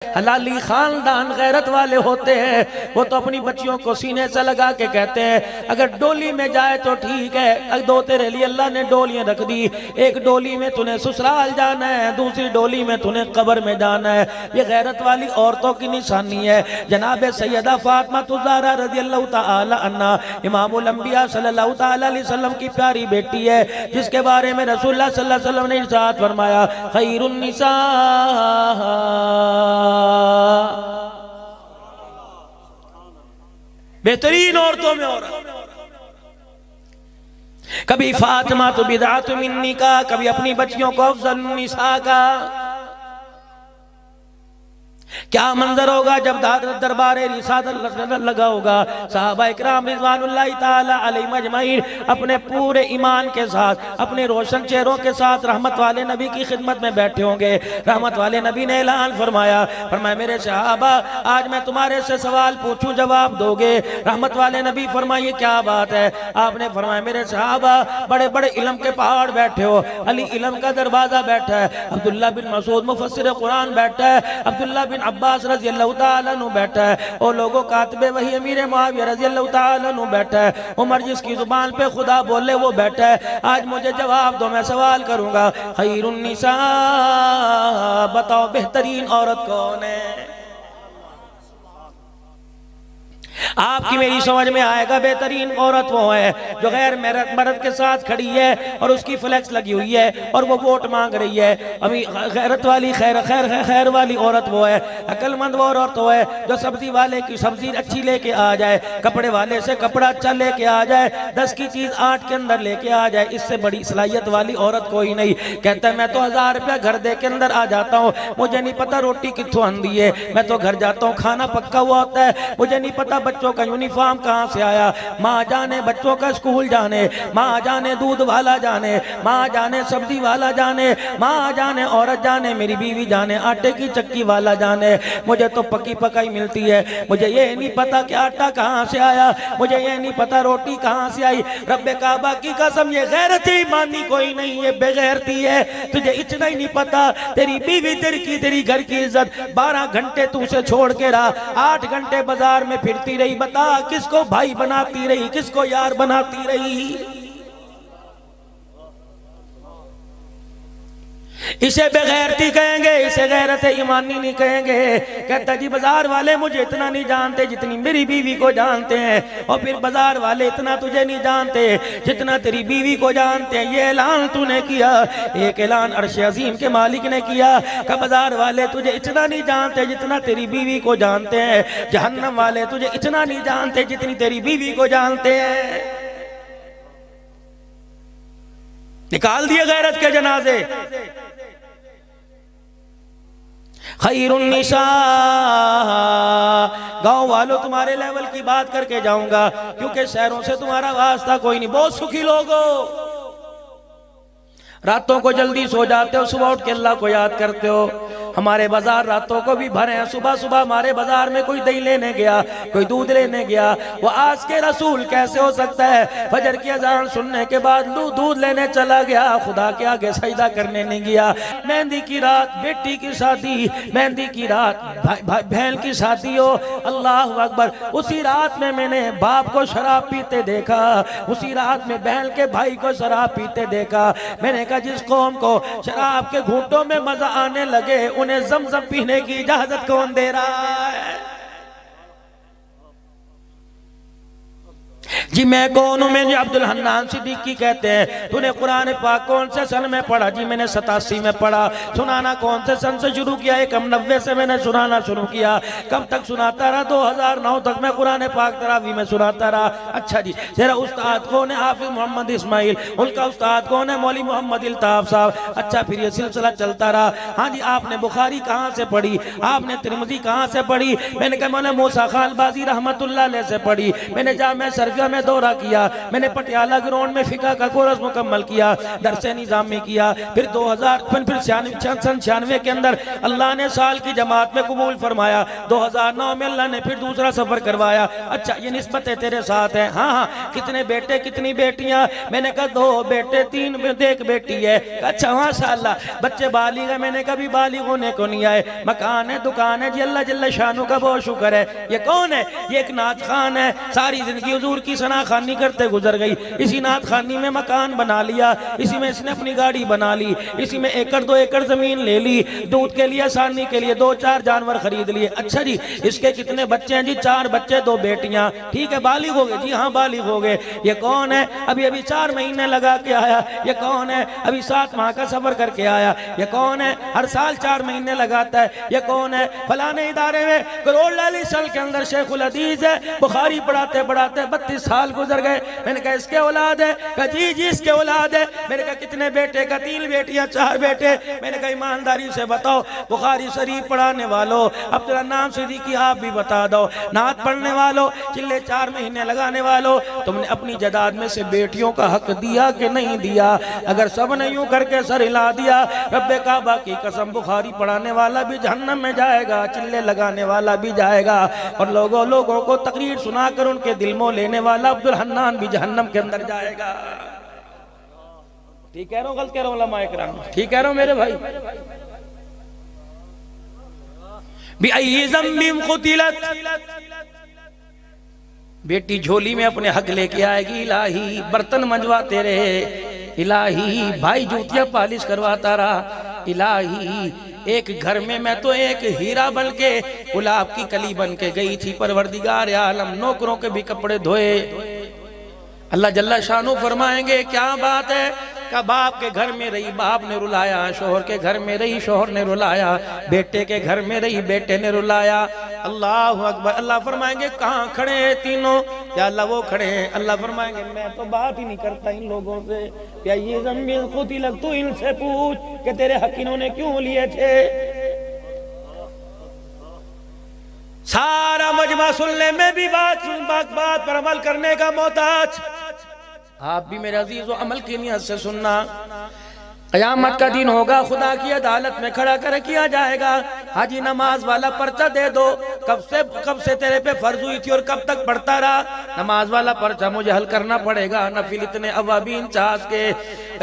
हलाली खानदान गैरत वाले होते हैं, वो तो अपनी बच्चियों को सीने से लगा के कहते हैं अगर डोली में जाए तो ठीक है, अगर दो तेरे लिए अल्लाह ने डोलियां रख दी, एक डोली में तूने ससुराल जाना है, दूसरी डोली में तूने कब्र में जाना है। ये गैरत वाली औरतों की निशानी है। जनाब सैयदा फातिमा ज़हरा रज़ियल्लाहु ताला अन्हा इमामुल अंबिया सल्लल्लाहु ताला अलैहि वसल्लम की प्यारी बेटी है, जिसके बारे में रसूलुल्लाह सल्लल्लाहु अलैहि वसल्लम ने इरशाद फरमाया खैरुन निसा, बेहतरीन औरतों में औरत। कभी फातिमा तो बिदअत मिन्नी का, कभी अपनी बच्चियों को अफज़ल निसा का। क्या मंजर होगा जब दरबारे रिसालत लगा होगा। सहाबा इकराम रिज़वानुल्लाहि ताला अलैहिम अजमईन अपने पूरे ईमान के साथ, अपने रोशन चेहरों के साथ रहमत वाले नबी की खिदमत में बैठे होंगे। रहमत वाले नबी ने ऐलान फरमाया मेरे सहाबा आज मैं तुम्हारे से सवाल पूछूं जवाब दोगे। रहमत वाले नबी फरमाइए क्या बात है। आपने फरमाया मेरे सहाबा बड़े बड़े इल्म के पहाड़ बैठे हो, अली इल्म का दरवाजा बैठा है, अब्दुल्ला बिन मसूद मुफस्सिर कुरान बैठा है, अब्दुल्ला बिन अब्बास रज़ियल्लाहु ताला अन्हु बैठा है, और लोगों कातिबे वही अमीर मुआविया रज़ियल्लाहु ताला अन्हु बैठा है, उमर जिसकी जुबान पे खुदा बोले वो बैठा है। आज मुझे जवाब दो, मैं सवाल करूंगा खैरुन निसा, बताओ बेहतरीन औरत कौन है। आपकी मेरी समझ में आएगा बेहतरीन औरत वो है जो गैर मर्द के साथ खड़ी है और उसकी फ्लेक्स लगी हुई है और वो वोट मांग रही है। अभी गैरत वाली खैर वाली औरत वो है, अक्लमंद वो औरत वो है जो सब्जी वाले की सब्जी अच्छी लेके आ जाए, कपड़े वाले से कपड़ा अच्छा लेके आ जाए, 10 की चीज 8 के अंदर लेके आ जाए। इससे बड़ी सलाहियत वाली औरत कोई नहीं। कहता है मैं तो 1000 रुपया घर दे के अंदर आ जाता हूँ, मुझे नहीं पता रोटी कितों आंदी है, मैं तो घर जाता हूँ खाना पक्का हुआ होता है, मुझे नहीं पता बच्चों का यूनिफॉर्म कहां से आया। माँ जाने बच्चों का स्कूल जाने, माँ जाने दूध वाला जाने, माँ जाने सब्जी वाला जाने, माँ जाने औरत जाने, मेरी बीवी जाने आटे की चक्की वाला जाने। मुझे तो पकी पकाई मिलती है, मुझे ये नहीं पता कि आटा कहां से आया, मुझे ये नहीं पता रोटी कहां से आई। रब्बे काबा की कसम ये गैरत ईमानी कोई नहीं, ये बेगैरती है। तुझे इतना ही नहीं पता तेरी बीवी तेरी घर की इज्जत 12 घंटे तू उसे छोड़ के रहा, 8 घंटे बाजार में फिरती रही, बता किसको भाई बनाती रही, किसको यार बनाती रही। इसे बेगैरती कहेंगे, इसे गैरत ईमानी नहीं कहेंगे। कहता जी बाजार वाले मुझे इतना नहीं जानते जितनी मेरी बीवी को जानते हैं, और फिर बाजार वाले इतना तुझे नहीं जानते जितना तेरी बीवी को जानते हैं। ये ऐलान तूने किया, एक ऐलान अर्श अजीम के मालिक ने किया कि बाजार वाले तुझे इतना नहीं जानते जितना तेरी बीवी को जानते हैं, जहन्नम वाले तुझे इतना नहीं जानते जितनी तेरी बीवी को जानते हैं। निकाल दिए गैरत के जनाजे। खैरुन निसा, गांव वालों तुम्हारे लेवल की बात करके जाऊंगा क्योंकि शहरों से तुम्हारा वास्ता कोई नहीं। बहुत सुखी लोग हो, रातों को जल्दी सो जाते हो, सुबह उठ के अल्लाह को याद करते हो। हमारे बाजार रातों को भी भरे हैं। सुबह सुबह हमारे बाजार में कोई दही लेने गया, कोई दूध लेने गया, वो आज के रसूल कैसे हो सकता है फजर की अजान सुनने के बाद दूध लेने चला गया, खुदा के आगे सजदा करने नहीं गया। मेहंदी की रात बेटी की शादी, मेहंदी की रात बहन की शादी हो, अल्लाह अकबर। उसी रात में मैंने बाप को शराब पीते देखा, उसी रात में बहन के भाई को शराब पीते देखा। मैंने कहा जिस कौम को शराब के घूंटों में मजा आने लगे उन्हें ज़मज़म पीने की इजाजत कौन दे रहा है। जी मैं कौन हूँ? मैं अब्दुल हन्नान सिद्दीकी कहते हैं। तूने कुरान पाक कौन से सन में पढ़ा? जी मैंने 87 में पढ़ा। सुनाना कौन से सन से शुरू किया? 91 से मैंने सुनाना शुरू किया। कब तक सुनाता रहा? 2009 तक मैं कुरान पाक तरावी में सुनाता रहा। अच्छा जी, तेरा उस्ताद कौन है? हाफिज मोहम्मद इस्माइल। उनका उस्ताद कौन है? मौलवी मोहम्मद इल्ताफ साहब। अच्छा, फिर ये सिलसिला चलता रहा। हाँ जी, आपने बुखारी कहाँ से पढ़ी? आपने तिरमिज़ी कहाँ से पढ़ी? मैंने कहा मैंने मूसा खान बाजी रहमतुल्लाह अलैह से पढ़ी। मैंने जामिया शरीफा में में दौरा किया, मैंने पटियाला ग्राउंड में फिका का कोर्स मुकम्मल किया, दरसे निज़ामी किया, फिर 2000 फिर 96 के अंदर अल्लाह ने साल की जमात में कबूल फरमाया, 2009 में अल्लाह ने फिर दूसरा सफर करवाया। अच्छा ये निस्बतें तेरे साथ हैं? हाँ हाँ। कितने बेटे कितनी बेटियां? मैंने कहा 2 बेटे 3 एक बेटी है। अच्छा माशाअल्लाह। बच्चे बालिग है? मैंने कभी बालिग होने को नहीं आए। मकान है, दुकान है जी, अल्लाह जल्ल शानू का बहुत शुक्र है। ये कौन है? ये एक नात खान है, सारी जिंदगी हुजूर की सना खानी करते गुजर गई, इसी नात खानी में मकान बना लिया, इसी में इसने अपनी गाड़ी बना ली, इसी में 1-2 एकड़ जमीन ले ली, दूध के लिए आसानी के लिए 2-4 जानवर खरीद लिए। अच्छा जी इसके कितने बच्चे हैं जी? 4 बच्चे 2 बेटियां। ठीक है बालिग हो गए जी? हाँ बालिग हो गए। ये कौन है? अभी अभी 4 महीने लगा के आया। ये कौन है? अभी 7 माह का सफर करके आया। ये कौन है? हर साल 4 महीने लगाता है। ये कौन है? फलाने इदारे में करोड़ लाली साल के अंदर शेखुल हदीस है, बुखारी पढ़ाते पढ़ाते 32 साल गुजर गए। मैंने कहा इसके औलाद है? कहा जी जी इसके औलाद है। मैंने कहा कितने बेटे? का 3 बेटियां 4 बेटे। मैंने कहा ईमानदारी से बताओ, बुखारी शरीफ पढ़ाने वालों, अब्दुल नाम सिद्दीकी आप भी बता दो, नात पढ़ने वालों, चिल्ले 4 महीने लगाने वालों, तुमने अपनी जदाद में से बेटियों का हक दिया कि नहीं दिया? अगर सब ने यूं करके सर हिला दिया, रब्बे काबा की कसम बुखारी पढ़ाने वाला भी जहन्नम में जाएगा, चिल्ले लगाने वाला भी जाएगा, और लोगों को तकरीर सुनाकर उनके दिल मोह लेने वाला अब्दुल हन्नान भी जहन्नम के अंदर जाएगा। ठीक कह रहा हूँ गलत कह रहा हूँ उलमा इकराम? ठीक कह रहा हूँ मेरे भाई? बेटी झोली में अपने हक लेके आएगी, इलाही बर्तन मंजवाते रहे, इलाही भाई जूतियां पालिश करवाता रहा, इलाही एक घर में मैं तो एक हीरा बन के गुलाब की कली बन के गई थी, परवरदिगार आलम नौकरों के भी कपड़े धोए। अल्लाह जल्ला शानू फरमाएंगे क्या बात है? का बाप के घर में रही बाप ने रुलाया, शोहर के घर में रही शोहर ने रुलाया, बेटे के घर में रही बेटे ने रुलाया। अल्लाह अकबर। अल्लाह फरमाएंगे कहाँ खड़े हैं तीनों? या अल्लाह वो खड़े हैं। अल्लाह फरमाएंगे मैं तो बात ही नहीं करता इन लोगों से, क्या ये ज़मीन खुद ही लग, तू इनसे पूछ कि तेरे हक इन्होंने क्यों लिए थे। सारा मजमा सुनने में भी बात पर अमल करने का मोहताज। आप भी मेरे अजीजों अमल की नियत से सुनना। क़यामत का दिन होगा, खुदा की अदालत में खड़ा कर किया जाएगा। हाजी नमाज वाला पर्चा दे दो, कब से तेरे पे फर्ज हुई थी और कब तक पढ़ता रहा? नमाज वाला पर्चा मुझे हल करना पड़ेगा। नफिल इतने अवाबीन चास के,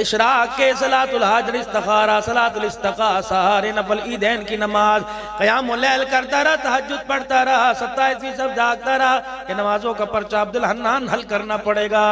इशराक के, सलातुल हाजर, इस्तिखारा, सलातुल इस्तिखा, सहारे नफल ईदैन की नमाज, क़यामुल लैल करता रहा, तहज्जुद पढ़ता रहा, 27 सब जागता रहा। कि नमाजों का पर्चा अब्दुल हन्नान हल करना पड़ेगा।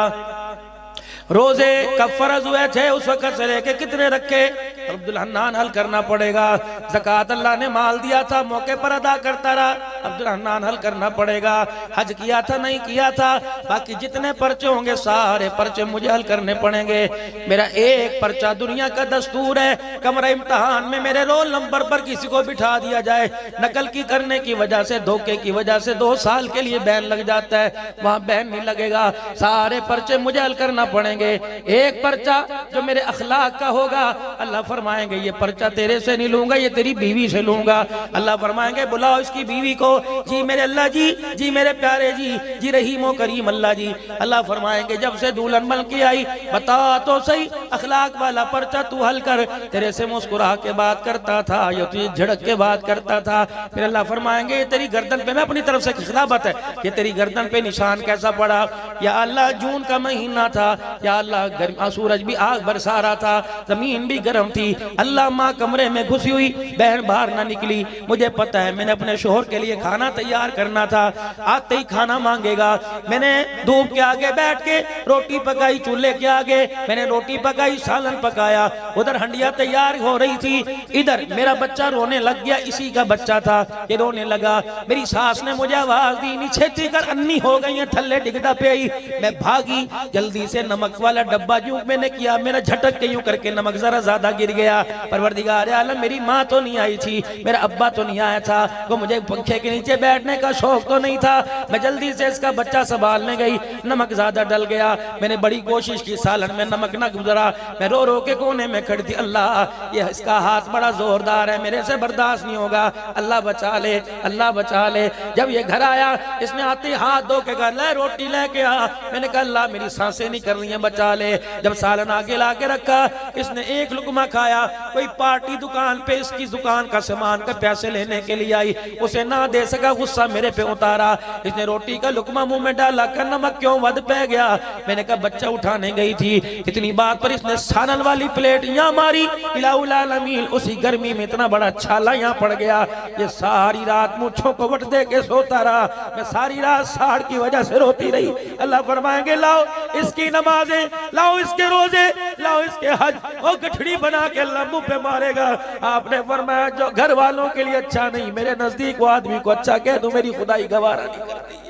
रोजे कब फर्ज हुए थे उस वक्त से लेके कितने रखे अब्दुल हन्नान हल करना पड़ेगा। ज़कात अल्लाह ने माल दिया था मौके पर अदा करता रहा, अब्दुल हन्नान हल करना पड़ेगा। हज किया था नहीं किया था, बाकी जितने पर्चे होंगे सारे पर्चे मुझे हल करने पड़ेंगे। मेरा एक पर्चा, दुनिया का दस्तूर है कमरा इम्तहान में मेरे रोल नंबर पर किसी को बिठा दिया जाए, नकल की करने की वजह से, धोखे की वजह से 2 साल के लिए बैन लग जाता है, वहाँ बैन नहीं लगेगा। सारे पर्चे मुझे हल करना पड़ेंगे। एक पर्चा जो मेरे अखलाक का होगा, अल्लाह फरमाएंगे ये पर्चा तेरे से नहीं लूंगा, ये तेरी बीवी से लूंगा। अल्लाह फरमाएंगे बुलाओ इसकी बीवी को। जी मेरे अल्लाह जी, जी मेरे प्यारे जी, जी रहीम करीम अल्लाह जी। अल्लाह फरमाएंगे जब से दुल्हन बन के आई बता तो सही, अखलाक वाला पर्चा तू हल कर। तेरे से मुस्कुरा के बात करता था या तुझे झड़क के बात करता था? फिर अल्लाह फरमाएंगे ये तेरी गर्दन पे, मैं अपनी तरफ से खिलाफत है, ये तेरी गर्दन पे निशान कैसा पड़ा? या अल्लाह जून का महीना था, या अल्लाह गर्म सूरज भी आग बरसा रहा था, जमीन भी गर्म थी। अल्लाह माँ कमरे में घुसी हुई, बहन बाहर ना निकली। मुझे पता है मैंने अपने शोहर के लिए खाना तैयार करना था, आते ही खाना मांगेगा। मैंने धूप के आगे बैठ के रोटी पकाई, चूल्हे के आगे मैंने रोटी पकाई, सालन पकाया, उधर हंडिया तैयार हो रही थी। इधर मेरा बच्चा रोने लग गया, इसी का बच्चा था, ये रोने लगा। मेरी सास ने मुझे आवाज दी, नीचे कर अन्नी हो गई है, थल्ले डिगदा पे आई। मैं भागी जल्दी से, नमक वाला डब्बा यूं मैंने किया, मेरा झटक के यूं करके नमक जरा ज्यादा गिर गया। परवरदिगार आलम मेरी माँ तो नहीं आई थी, मेरा अब्बा तो नहीं आया था, वो मुझे पंखे के नीचे बैठने का शौक तो नहीं था। मैं जल्दी से इसका बच्चा संभालने गई, नमक ज्यादा डल गया। मैंने बड़ी कोशिश की, सालन में नमक न गुजरा। मैं रो रो के कोने में खड़ी थी, अल्लाह ये इसका हाथ बड़ा जोरदार है, मेरे से बर्दाश्त नहीं होगा, अल्लाह बचा ले, अल्लाह बचा ले। जब ये घर आया, इसने आते हाथ धो के कहा ले रोटी लेके आ, मैंने कहा अल्लाह मेरी सांसें नहीं कर रही हैं, बचा ले। जब सालन आगे ला के रखा, इसने एक लुकमा खाया। कोई पार्टी दुकान पे इसकी दुकान का सामान का पैसे लेने के लिए आई, उसे ना दे सका, गुस्सा मेरे पे उतारा। इसने रोटी का लुकमा मुंह में डाला, कर नमक क्यों वध पै गया। मैंने कहा बच्चा उठाने गई थी। इतनी बात पर इसने सालन वाली प्लेट यहाँ मारी, इलाउल आलमीन, उसी गर्मी में इतना बड़ा छाला यहाँ पड़ गया। ये सारी रात मूंछों को वट दे के सोता रहा। मैं सारी रात साड़ की वजह से रोती रही। अल्लाह फरमाएंगे लाओ इसकी नमाजें, लाओ इसके रोजे, लाओ इसके हज, और गठड़ी बना के अल्लाह मुंह पे मारेगा। आपने फरमाया जो घर वालों के लिए अच्छा नहीं, मेरे नजदीक वो आदमी को अच्छा कह दूं, मेरी खुदाई गवारा नहीं करती है।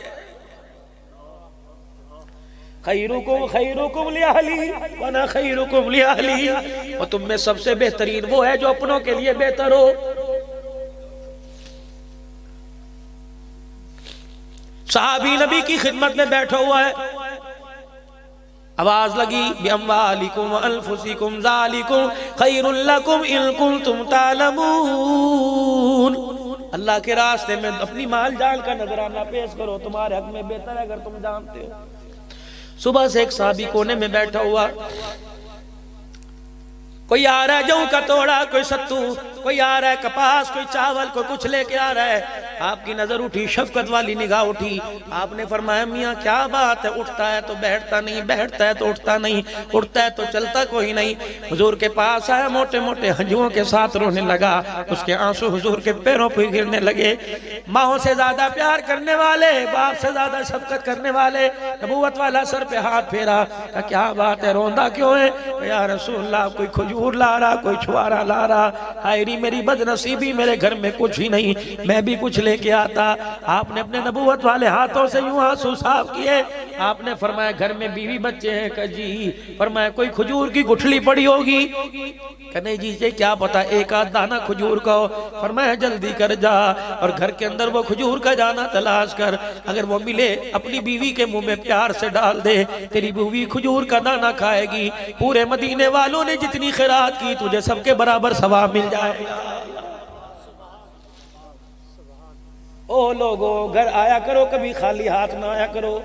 खैरुकुम खैरुकुम लिअहली व अना खैरुकुम लिअहली, और तुम में सबसे बेहतरीन वो है जो अपनों के लिए बेहतर हो। सहाबी नबी की खिदमत में बैठा हुआ है, आवाज लगी बिअम्वालिकुम व अनफुसिकुम ज़ालिकुम खैरुल लकुम इन कुंतुम तालमून। अल्लाह के रास्ते में अपनी माल जान का नजराना पेश करो, तुम्हारे हक में बेहतर है अगर तुम जानते हो। सुबह से एक साहबी कोने में बैठा हुआ, कोई आ रहा है जौ का तोड़ा, कोई सत्तू, कोई आ रहा है कपास, कोई चावल, कोई कुछ लेके आ रहा है। आपकी नजर उठी, शफकत वाली निगाह उठी। आपने फरमाया मियाँ क्या बात है, उठता है तो बैठता नहीं, बैठता है तो उठता नहीं, उठता है तो चलता कोई नहीं। हुजूर के पास आया, मोटे मोटे हंजुओं के साथ रोने लगा। उसके आंसू हुजूर के पैरों पर गिरने लगे। माओ से ज्यादा प्यार करने वाले, बाप से ज्यादा शफकत करने वाले, नबूवत वाला सर पे हाथ फेरा। क्या बात है, रोंदा क्यों है? या रसूलल्लाह कोई खजूर ला रहा, कोई छुआरा ला रहा। हायरी मेरी बदनसीबी, मेरे घर में कुछ ही नहीं, मैं भी कुछ लेके आता। आपने अपने नबूवत वाले हाथों से यूं आंसू साफ किए। आपने फरमाया घर में बीवी बच्चे हैं का जी? फरमाया कोई खजूर की गुठली पड़ी होगी? कहने जी से क्या पता, एक आध दाना खजूर का हो। फरमाया जल्दी कर जा और घर के अंदर वो खजूर का दाना तलाश कर, अगर वो मिले अपनी बीवी के मुंह में प्यार से डाल दे, तेरी बीवी खजूर का दाना खाएगी। पूरे मदीने वालों ने जितनी खैरात की, तुझे सबके बराबर सवाब मिल जाएगा। ओ लोगो, घर आया करो, कभी खाली हाथ ना आया करो।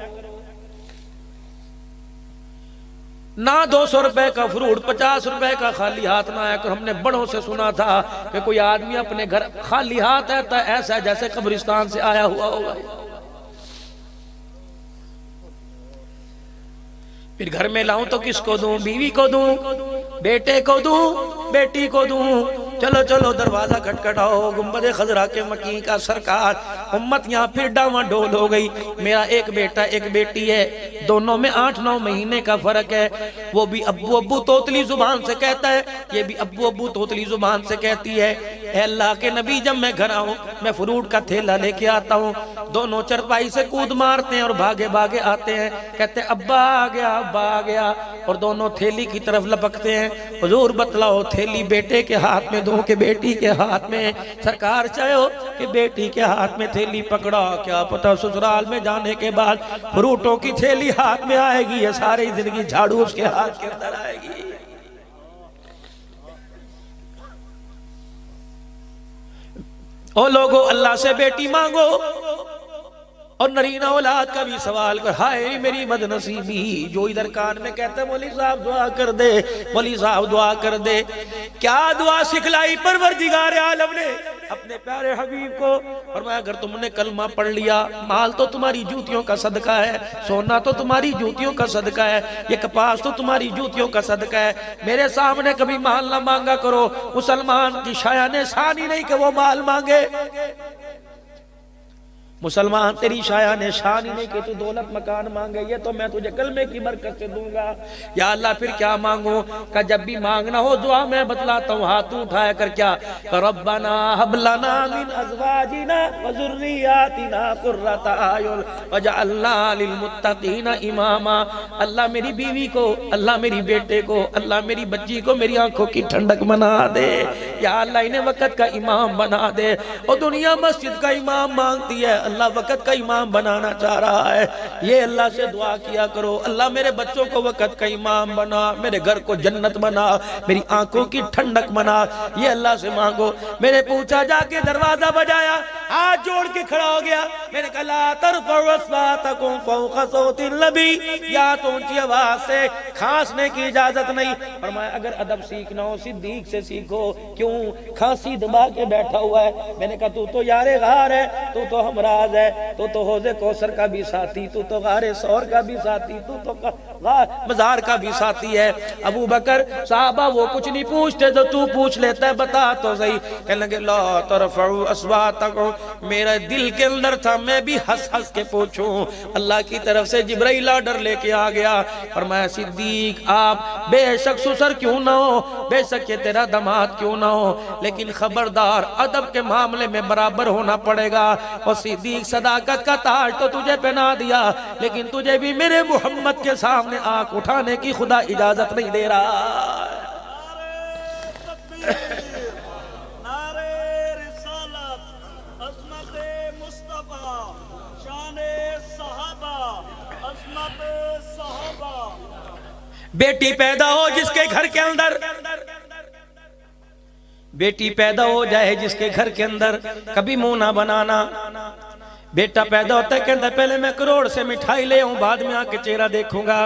ना 200 रुपए का फ्रूट, 50 रुपए का खाली हाथ ना आया करो। हमने बड़ों से सुना था कि कोई आदमी अपने घर खाली हाथ आता है, ऐसा जैसे कब्रिस्तान से आया हुआ होगा। फिर घर में लाऊं तो किसको दूं? बीवी को दूं, बेटे को दूं, बेटी को दूं? चलो चलो दरवाजा खटखटाओ, गुंबद खजरा के मकीन का सरकार। उम्मत यहाँ फिर डावाडोल हो गई। मेरा एक बेटा एक बेटी है, दोनों में 8-9 महीने का फर्क है। वो भी अब्बू अब्बू तोतली जुबान से कहता है, ये भी अब्बू अब्बू तोतली जुबान से कहती है। अल्लाह के नबी जब मैं घर आऊं, मैं फ्रूट का थैला लेके आता हूँ, दोनों चरपाई से कूद मारते हैं और भागे भागे आते हैं, कहते अब्बा आ गया, अब्बा आ गया, और दोनों थैली की तरफ लपकते हैं। हुजूर बतलाओ थैली बेटे के हाथ में दूं कि बेटी के हाथ में? सरकार चाहो कि बेटी के हाथ में थैली पकड़ा, क्या पता ससुराल में जाने के बाद फ्रूटों की थैली हाथ में आएगी या सारी जिंदगी झाड़ू उसके हाथ के अंदर आएगी। ओ लोगो, अल्लाह से बेटी मांगो और नरीना औलाद का भी सवाल कर। हाय मेरी बदनसीबी, जो इधर कान में कहते मौली साहब दुआ कर दे, मौली साहब दुआ कर दे। क्या दुआ सिखलाई परवरदिगार आलम ने अपने प्यारे हबीब को? फरमाया अगर तुमने कलमा पढ़ लिया, माल तो तुम्हारी जूतियों का सदका है, सोना तो तुम्हारी जूतियों का सदका है, ये कपास तो तुम्हारी जूतियों का सदका है। मेरे सामने कभी माल ना मांगा करो। मुसलमान की शायान शान ही नहीं कि वो माल मांगे। मुसलमान तेरी शायान शान ही नहीं कि तू दौलत मकान मांगे, ये तो मैं तुझे कलमे की बरकत से दूंगा। या अल्लाह फिर क्या मांगू? का जब भी मांगना हो दुआ मैं बतलाता हूँ, हाथ उठाया कर क्या? रब्बना हब लना मिन अज़वाजिना व ज़ुर्रिय्यातिना क़ुर्रता अयुन वजअलना लिलमुत्तक़ीना इमामा। अल्लाह मेरी बीवी को, अल्लाह मेरी बेटे को, अल्लाह मेरी बच्ची को मेरी आंखों की ठंडक बना दे। या अल्लाह इन्हें वक़्त का इमाम बना दे। और दुनिया मस्जिद का इमाम मांगती है, अल्लाह वक़्त का इमाम बनाना चाह रहा है। ये अल्लाह से दुआ किया करो, अल्लाह मेरे बच्चों को वक़्त का इमाम बना, मेरे घर को जन्नत बना, मेरी आंखों की ठंडक बना। ये अल्लाह से मांगो। मैंने पूछा, जाके दरवाजा बजाया, हाथ जोड़ के खड़ा हो गया। मैंने कहा ला तरफ़उ अस्वातकुम फ़ौक़ सौतिन नबी, या तो ऊंची आवाज से खांसने की इजाजत नहीं। फरमाया अगर अदब सीखना हो सिद्दीक से सीखो। क्यों? खांसी दबा के बैठा हुआ है। मैंने कहा तू तो यारे गार है, तू तो हमराज है, तू तो हौज़े कौसर का भी साथी, तू तो गारे सौर का भी साथी, तू तो मजार का भी साथी है। अबू बकर साहबा वो कुछ नहीं पूछते तो तू पूछ लेता है, बता तो सही। कहने लगे ला तरफ़उ अस्वातकुम, मेरा दिल के अंदर था मैं भी हंस हंस के पूछूं। अल्लाह की तरफ से जिब्राइल ऑर्डर लेके आ गया। फरमाया सिद्दीक आप बेशक ससुर क्यों ना हो, बेशक ये तेरा दामाद क्यों ना हो, लेकिन खबरदार अदब के मामले में बराबर होना पड़ेगा। और सिद्दीक सदाकत का ताज तो तुझे पहना दिया, लेकिन तुझे भी मेरे मोहम्मद के सामने आंख उठाने की खुदा इजाजत नहीं दे रहा। बेटी पैदा हो जिसके घर के अंदर, बेटी पैदा हो जाए जिसके घर के अंदर, कभी मुंह ना बनाना। बेटा पैदा होता है कहता पहले मैं करोड़ से मिठाई ले आऊं, बाद में आके चेहरा देखूंगा।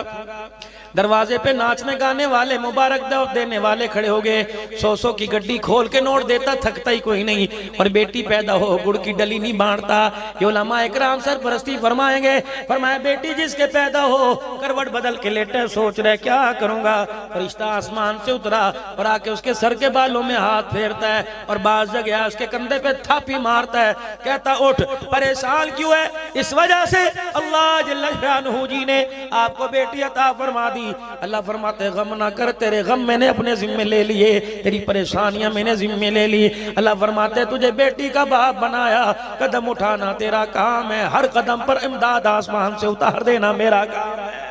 दरवाजे पे नाचने गाने वाले मुबारक देने वाले खड़े हो गए। 100 की गड्डी खोल के नोट देता, थकता ही कोई नहीं। और बेटी पैदा हो गुड़ की डली नहीं बांटता। ये उलमा इकराम सरपरस्ती फरमाएंगे। फरमाया बेटी जिसके पैदा हो करवट बदल के लेटे, सोच रहे क्या करूंगा। फरिश्ता आसमान से उतरा और आके उसके सर के बालों में हाथ फेरता है और बाज जगह उसके कंधे पे थापी मारता है, कहता उठ। परेशान क्यों है? इस वजह से अल्लाह जल्ल शानहू जी ने आपको बेटी अता फरमा दी। अल्लाह फरमाते गम ना कर, तेरे गम मैंने अपने जिम्मे ले लिए, तेरी परेशानियां मैंने जिम्मे ले ली। अल्लाह फरमाते तुझे बेटी का बाप बनाया, कदम उठाना तेरा काम है, हर कदम पर इमदाद आसमान से उतार देना मेरा काम है।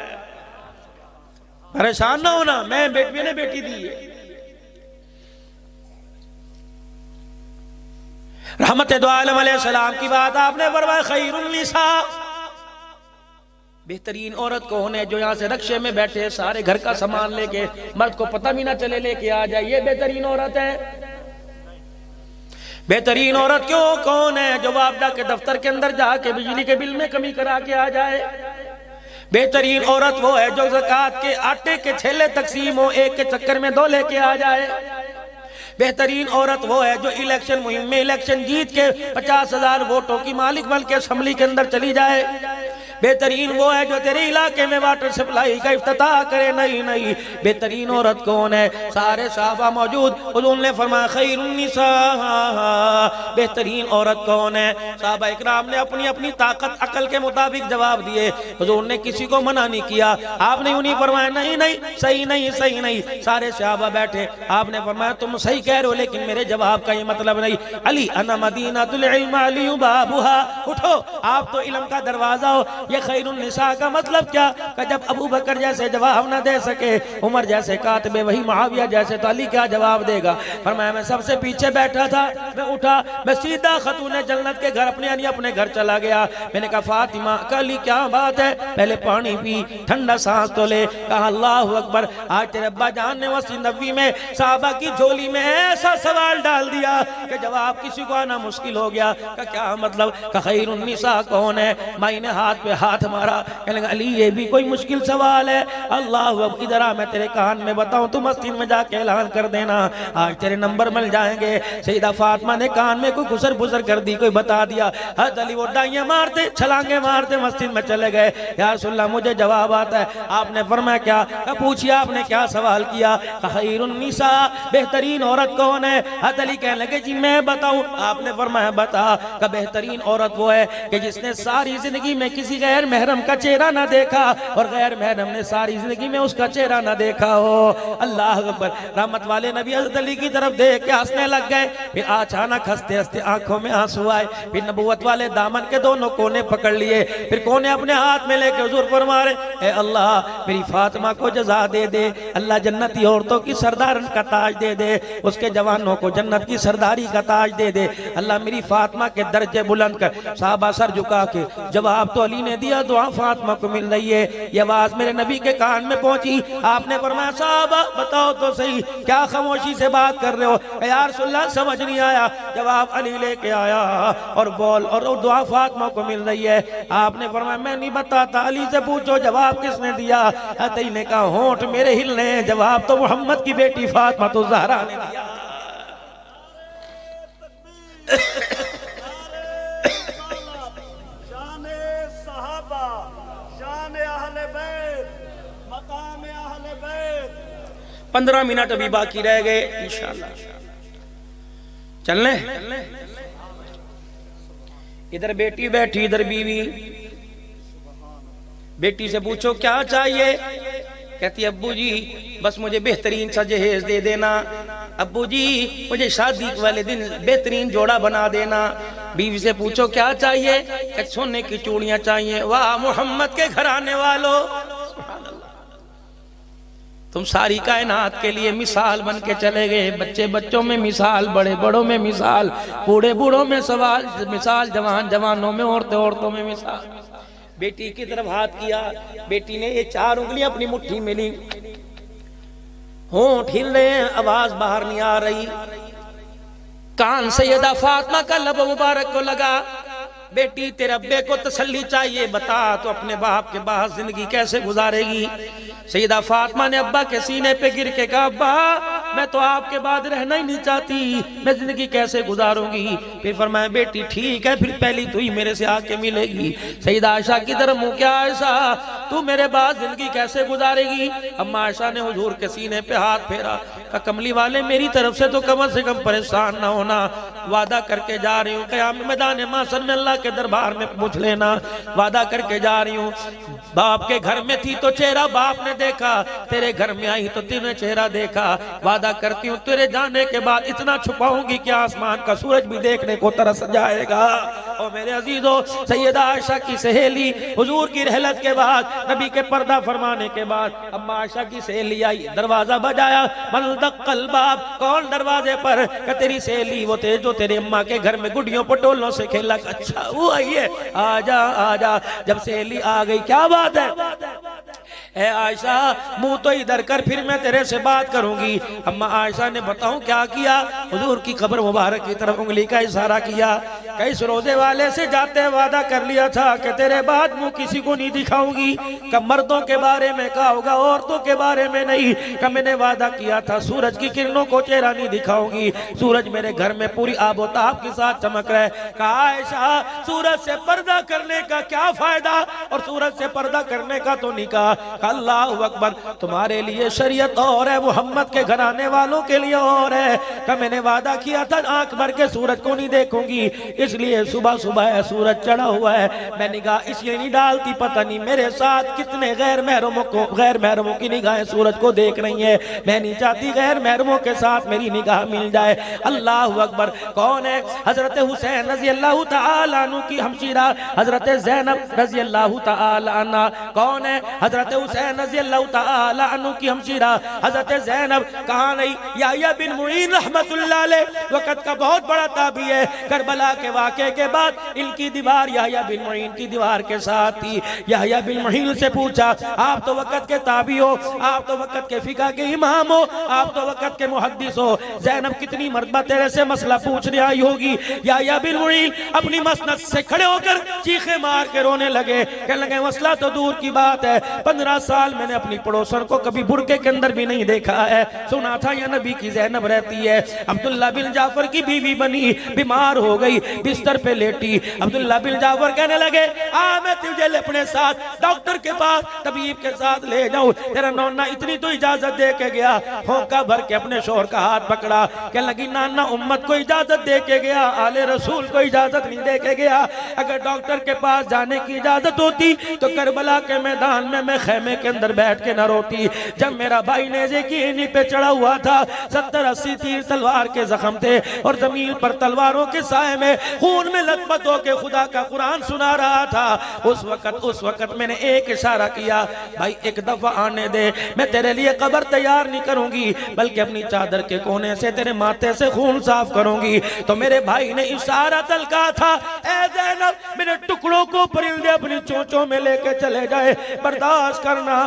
परेशान ना होना, मैंने बेटी दी है। रहमत दो आलम अलैहिस्सलाम की बात आपने फरमाया खैरुन निसा, बेहतरीन औरत कौन है? जो यहाँ से रक्शे में बैठे सारे घर का सामान लेके, मर्द को पता भी ना चले लेके आ जाए, ये बेहतरीन औरत है। बेहतरीन औरत क्यों कौन है? जो वापडा के दफ्तर के अंदर जाके बिजली के बिल में कमी करा के आ जाए। बेहतरीन औरत वो है जो ज़कात के आटे के छेले तकसीम हो, एक के चक्कर में 2 लेके आ जाए। बेहतरीन औरत वो है जो इलेक्शन मुहिम में इलेक्शन जीत के 50,000 वोटों की मालिक बन के असेंबली के अंदर चली जाए। बेहतरीन वो है जो तेरे इलाके में वाटर सप्लाई का इफ्तिताह करे। नहीं, बेहतरीन औरत कौन है? सारे साहबा मौजूद, हुजूर ने फरमाया खैरुन निसा, बेहतरीन औरत कौन है? साहबा इकराम ने अपनी अपनी ताकत अकल के मुताबिक जवाब दिए। हुजूर ने किसी को मना नहीं किया। आपने यूं नहीं फरमाया नहीं सही नहीं। सारे साहबा बैठे, आपने फरमाया तुम सही कह रहे हो, लेकिन मेरे जवाब का ये मतलब नहीं। अली अना मदीनातुल इल्म अली बाबुहा, उठो आप तो इल्म का दरवाजा हो। ये खैरुन निसा का मतलब क्या? कि जब अबू बकर जैसे जवाब ना दे सके, उमर जैसे कातिबे वही मुआविया जैसे, तो अली क्या जवाब देगा? फरमाया मैं सबसे पीछे बैठा था, मैं उठा, मैं सीधा खतूने जन्नत के घर अपने घर चला गया। मैंने कहा फातिमा अली क्या बात है? पहले पानी पी, ठंडा सांस तो ले। कहा अल्लाह अकबर। आज तेरे अब्बा जान ने मस्जिद नबवी में साहबा की झोली में ऐसा सवाल डाल दिया कि जवाब किसी को आना मुश्किल हो गया। का क्या मतलब? खैरुन निसा कौन है? माई ने हाथ पे हाथ मारा, कहने लगा अली ये भी कोई मुश्किल सवाल है? अल्लाह इधर आ, मैं तेरे कान में बताऊं, तू मस्जिद में जाके ऐलान कर देना, आज तेरे नंबर मिल जाएंगे। सईदा फातिमा ने कान में कोई गुसर फुसर कर दी, कोई बता दिया। हज़रत अली वो डाइयां मारते, छलांगे मारते मस्जिद में चले गए। या रसूलल्लाह मुझे जवाब आता है। आपने फरमाया क्या? पूछिए आपने क्या सवाल किया? खैरुन निसा, बेहतरीन औरत कौन है? हज़रत अली कहने लगे जी मैं बताऊं। आपने फरमाया बता। का बेहतरीन औरत वो है कि जिसने सारी जिंदगी में किसी गैर महरम का चेहरा ना देखा और गैर महरम ने सारी जिंदगी में उसका चेहरा ना देखा हो। अल्लाह अकबर। रहमत वाले नबी हज़रत अली की तरफ देख के हंसने लग गए। फिर अचानक हंसते हंसते आंखों में आंसू आए। फिर नबूवत वाले दामन के दोनों कोने पकड़ लिए। फिर कोने अपने हाथ में लेके हुजूर फरमा रहे, ए अल्लाह मेरी फातिमा को जज़ा दे दे, अल्लाह जन्नती औरतों की सरदारन का ताज दे दे, उसके जवानों को जन्नत की सरदारी का ताज दे दे, अल्लाह मेरी फातिमा के दर्जे बुलंद कर। साहबा सर झुका के जवाब तो अली ने दिया, दुआ फातिमा को मिल रही है। ये आवाज मेरे नबी के कान में पहुंची। आपने फरमाया, साहबा बताओ तो सही क्या खामोशी से बात कर रहे हो? या रसूलल्लाह समझ नहीं आया। जवाब अली लेके आया और बोल और दुआ फातिमा को मिल रही है। आपने फरमाया, मैं नहीं बताता, अली से पूछो जवाब किसने दिया। अतई ने कहा, होंठ मेरे हिलने, जवाब तो मोहम्मद की बेटी फातिमा तो ज़हरा ने दिया। शाने सहाबा, शाने अहले बैत, मकाम अहले बैत। 15 मिनट अभी बाकी रह गए इंशाअल्लाह। चलने इधर बेटी बैठी, इधर बीवी। बेटी से पूछो क्या चाहिए? कहती अब्बू जी बस मुझे बेहतरीन सा जहेज दे देना, अब्बू जी मुझे शादी वाले दिन बेहतरीन जोड़ा बना देना। बीवी से पूछो क्या चाहिए? कहते सोने की चूड़ियां चाहिए। वाह मोहम्मद के घराने वालों, तुम सारी कायनात के लिए मिसाल बन के चले गए। बच्चे बच्चों में मिसाल, बड़े बड़ों में मिसाल, बूढ़े बूढ़ों में सवाल मिसाल, जवान जवानों में, औरतें औरतों में मिसाल। बेटी की तरफ हाथ किया। बेटी ने ये 4 उंगलियां अपनी मुट्ठी में ली। होंठ हिल रहे हैं, आवाज बाहर नहीं आ रही। कान सैयदा फातिमा का लब मुबारक को लगा। बेटी तेरे अब्बे को तसल्ली चाहिए, बता तो अपने बाप के बाद जिंदगी कैसे गुजारेगी? सैयदा फातिमा ने अब्बा के सीने पे गिर के कहा, अब्बा मैं तो आपके बाद रहना ही नहीं चाहती, मैं जिंदगी कैसे गुजारूंगी? फिर फरमाया, बेटी ठीक है, फिर पहली तू ही मेरे से आके मिलेगी। सैयदा आयशा की तरफ मुंह किया, आयशा तू मेरे बाद जिंदगी कैसे गुजारेगी? अम्मा आयशा ने हुजूर के सीने पे हाथ फेरा, कहा कमली वाले मेरी तरफ से तो कम से कम परेशान ना होना, वादा करके जा रही हूँ, क़यामत मैदान माशर में अल्लाह के दरबार में पूछ लेना, वादा करके जा रही हूँ। बाप के घर में थी तो चेहरा बाप ने देखा, तेरे घर में आई तो तूने चेहरा देखा। वादा करती हूँ तेरे जाने के बाद इतना छुपाऊंगी कि आसमान का सूरज भी देखने को तरस जाएगा। और मेरे अजीजों, सैयदा आयशा की सहेली हुजूर की रहलत के बाद, नबी के पर्दा फरमाने के बाद अम्मा आयशा की सहेली आई, दरवाजा बजाया। मन दक्कल बाब, कौन दरवाजे पर? कि तेरी सहेली वो थे जो तेरे अम्मा के घर में गुड़ियों पटोलों से खेला। अच्छा वो आई है, आजा आजा। जब सहेली आ गई, क्या बात है? ए आयशा मुंह तो इधर कर, फिर मैं तेरे से बात करूंगी। अम्मा आयशा ने बताऊं क्या किया? हुजूर की कब्र मुबारक की तरफ उंगली का इशारा किया। कई रोजे वाले से जाते वादा कर लिया था कि तेरे बाद मुंह किसी को नहीं दिखाऊंगी। कब मर्दों के बारे में कहा होगा, औरतों के बारे में नहीं। कब मैंने वादा किया था सूरज की किरणों को चेहरा नहीं दिखाऊंगी। सूरज मेरे घर में पूरी आबोताब के साथ चमक रहा है। कहा आयशा सूरज से पर्दा करने का क्या फायदा, और सूरज से पर्दा करने का तो नहीं कहा। अल्लाहु अकबर, तुम्हारे लिए शरीयत और है, मोहम्मद के घराने वालों के लिए और है। कि मैंने वादा किया था आंख भर के सूरज को नहीं देखूंगी, इसलिए सुबह सुबह सूरज चढ़ा हुआ है, मैं निगाह इसलिए नहीं डालती। पता नहीं मेरे साथ कितने गैर महरमों की निगाहें सूरज को देख रही है। मैं नहीं चाहती गैर महरमों के साथ मेरी निगाह मिल जाए। अल्लाहु अकबर। कौन है? हजरत हुसैन रजी अल्लाह तआला अन्हु की हमशीरा हजरत ज़ैनब रजी अल्लाह तआला अन्हा। कौन है? हजरत हुसैन रजी अल्लाह तआला अन्हु की हमशीरा हजरत ज़ैनब। कहाँ नहीं? याह्या बिन मुईन रहमतुल्लाह अलैह वक़्त का बहुत बड़ा ताबी है। करबला के वाक़े के बाद इनकी दीवार याह्या बिन मुईन की दीवार के साथ थी। याह्या बिन मुईन से पूछा, आप तो वक़्त के ताबी हो, आप तो वक़्त के फिक़ह के इमाम हो, आप तो वक़्त के मुहद्दिस हो, ज़ैनब कितनी मरतबा तेरे से मसला पूछने आई होगी। याह्या बिन मुईन अपनी मसनद से खड़े होकर चीखे मार के रोने लगे। कहने लगे मसला तो दूर की बात है, 15 साल मैंने अपनी पड़ोसन को कभी बुरके के अंदर भी नहीं देखा है। सुना था या नबी की ज़ैनब रहती है, अब्दुल्ला बिन जाफर की बीवी बनी, बीमार हो गई, बिस्तर पे लेटी। अब्दुल्ला बिन जाफर कहने लगे आ मैं तुझे अपने साथ डॉक्टर के पास तबीब के साथ ले जाऊं। तेरा नौना इतनी तो इजाजत दे के गया। होंका भर के अपने शोहर का हाथ पकड़ा, कहने लगी नाना उम्मत को इजाजत दे के गया, आले रसूल को इजाजत नहीं दे के गया। अगर डॉक्टर के पास जाने की इजाजत होती तो करबला के मैदान में मैं खेमे के अंदर बैठ के न रोती। जब मेरा भाई नेज़े की इन्हीं पे चढ़ा हुआ था, 70-80 तीर तलवार के जख्म थे और जमीन पर तलवारों के साए में खून में लथपथ होकर खुदा का कुरान सुना रहा था। उस वक्त मैंने एक इशारा किया, भाई एक दफा आने दे, मैं तेरे लिए कब्र तैयार नहीं करूंगी बल्कि अपनी चादर के कोने से तेरे माथे से खून साफ करूंगी। तो मेरे भाई ने इशारा तलका था, ऐ ज़ैनब मेरे टुकड़ों को परिंदे अपनी चोंचों में लेके चले जाए, बर्दाश्त करना।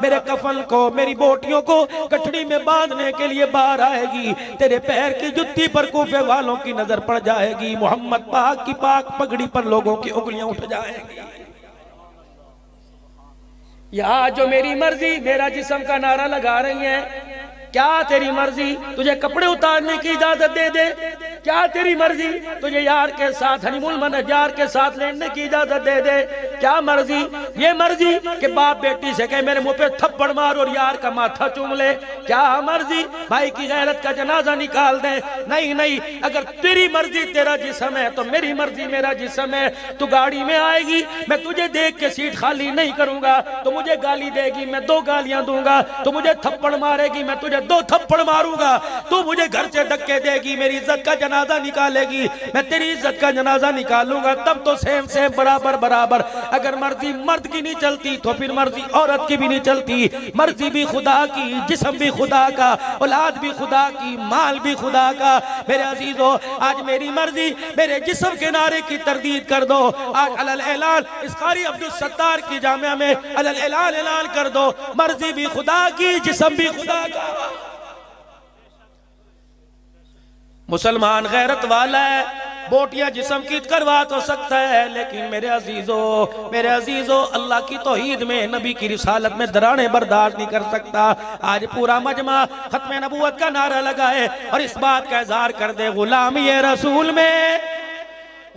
मेरे कफन को मेरी बोटियों को कटड़ी में बांधने के लिए बाहर आएगी, तेरे पैर की जुत्ती पर कूफे वालों की नजर पड़ जाएगी, मोहम्मद पाक की पाक पगड़ी पर लोगों की उंगलियां उठ जाएंगी। यहाँ जो मेरी मर्जी मेरा जिस्म का नारा लगा रही है, क्या तेरी मर्जी तुझे कपड़े उतारने की इजाजत दे दे? क्या तेरी मर्जी तुझे यार के साथ हनीमून मनाने यार के साथ लेटने की इजाजत दे दे? क्या मर्जी? ये मर्जी कि बाप बेटी से कहे मेरे मुंह पे थप्पड़ मार और यार का माथा चूम ले? क्या मर्जी भाई की गैरत का जनाजा निकाल दे? नहीं नहीं, अगर तेरी मर्जी तेरा जिस्म है तो मेरी मर्जी मेरा जिस्म है। तू गाड़ी में आएगी, मैं तुझे देख के सीट खाली नहीं करूंगा, तो मुझे गाली देगी, मैं 2 गालियां दूंगा, तो मुझे थप्पड़ मारेगी, मैं तुझे 2 थप्पड़ मारूंगा, तू मुझे घर से धक्के देगी, मेरी इज्जत का जनाजा निकालेगी, मैं तेरी इज्जत का जनाजा निकालूंगा, तब तो सेम सेम बराबर बराबर। अगर मर्जी मर्द की नहीं चलती तो फिर मर्जी औरत की भी नहीं चलती। मर्जी भी खुदा की, जिस्म भी खुदा का, औलाद भी खुदा की, माल भी खुदा का। मेरे अजीजों, आज मेरी मर्जी मेरे जिस्म के नारे की तरदीद कर दो। आज अलल ऐलान इस कारी अब्दुल सत्तार की जामिया में अलल ऐलान ऐलान कर दो, मर्जी भी खुदा की, जिस्म भी खुदा का। मुसलमान गैरत वाला है, बोटियां जिस्म की करवा तो सकता है, लेकिन मेरे अजीजों अल्लाह की तौहीद में नबी की रिसालत में दराने बर्दाश्त नहीं कर सकता। आज पूरा मजमा खत्म नबूवत का नारा लगाए और इस बात का इजहार कर दे, गुलाम ये रसूल में,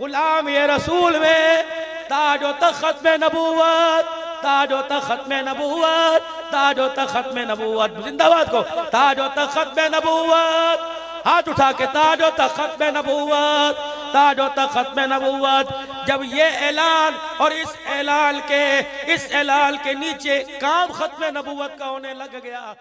गुलाम ये रसूल में ताजो तख्त में नबूवत, ताजो तख्त में नबूवत, ताजो तख्त में नबूवत, जिंदाबाद को ताजो तख्त में नबूवत, हाथ उठा के ताजो तख्त में नबूवत, ताजो तख्त में नबूवत। जब ये ऐलान और इस ऐलान के नीचे काम खत्म नबूवत का होने लग गया।